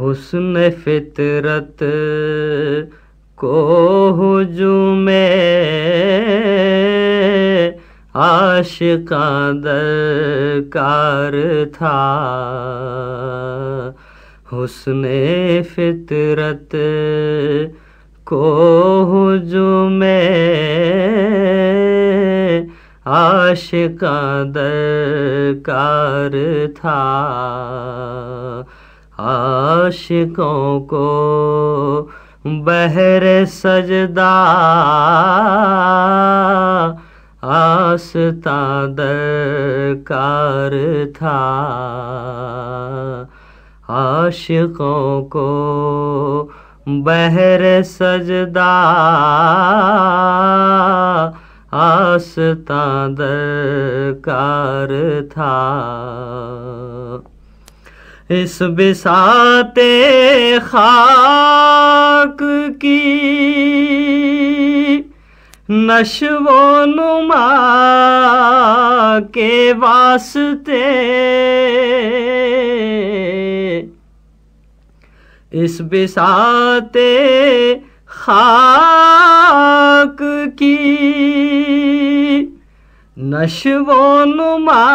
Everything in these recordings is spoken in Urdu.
حسن فطرت کو ہجوم عاشقاں درکار تھا، حسن فطرت کو ہجوم عاشقاں درکار تھا، عاشقوں کو بہر سجدہ آستاں درکار تھا، عاشقوں کو بہر سجدہ آستاں درکار تھا۔ اس بساط خاک کی نشو و نما کے واسطے، اس بساط خاک کی نشو و نما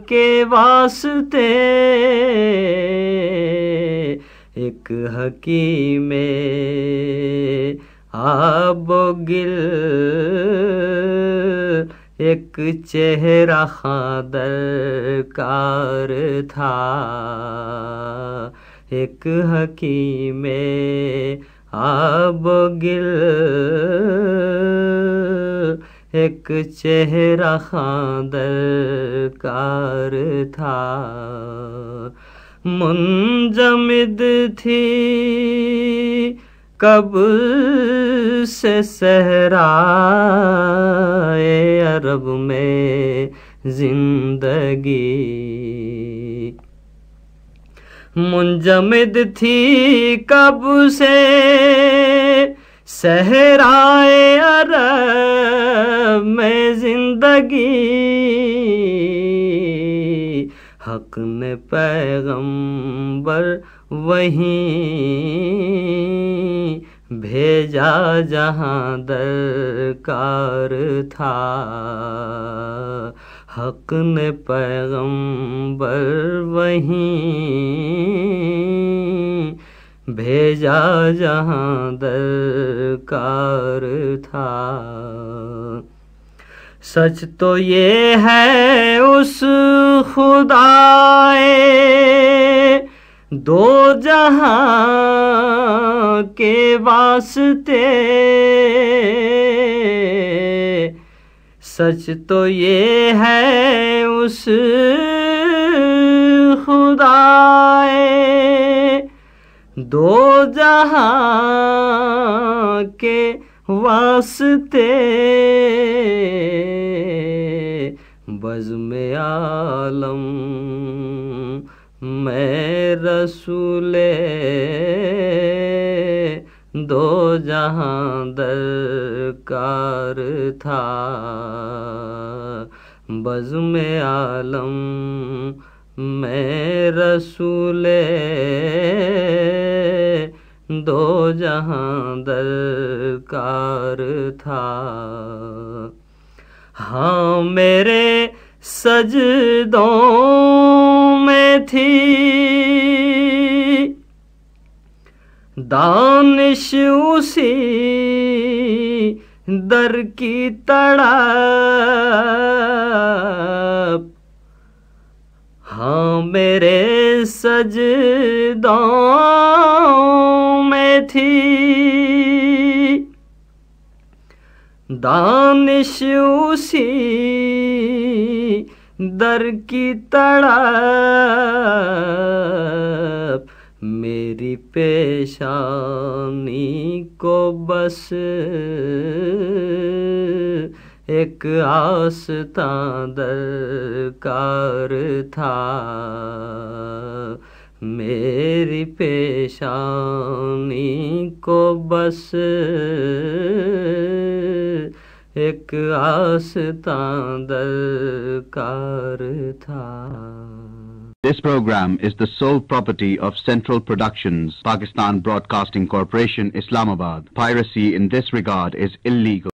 کے واسطے، ایک حکیم آب و گل ایک چہرہ خاں درکار تھا، ایک حکیم آب و گل ایک چہرہ خاں درکار تھا، منجمد تھی قبل سے صحرائے عرب میں زندگی، منجمد تھی قبل سے صحرائے عرب میں زندگی، حق نے پیغمبر وہیں بھیجا جہاں درکار تھا، حق نے پیغمبر وہیں بھیجا جہاں درکار تھا۔ سچ تو یہ ہے اس خدائے دو جہاں کے واسطے، سچ تو یہ ہے اس خدائے دو جہاں کے واسطے، بزم عالم میں رسول دو جہاں درکار تھا، بزم عالم میں رسول دو جہاں درکار تھا، ہاں میرے سجدوں میں تھی دانش اسی در کی تڑپ، ہاں میرے سجدوں میں تھی دانش اسی در کی تڑپ، میری پیشانی کو بس ایک آستاں درکار تھا، میری پیشانی کو بس ایک آستاں درکار تھا۔ This program is the sole property of Central Productions, Pakistan Broadcasting Corporation, Islamabad. Piracy in this regard is illegal.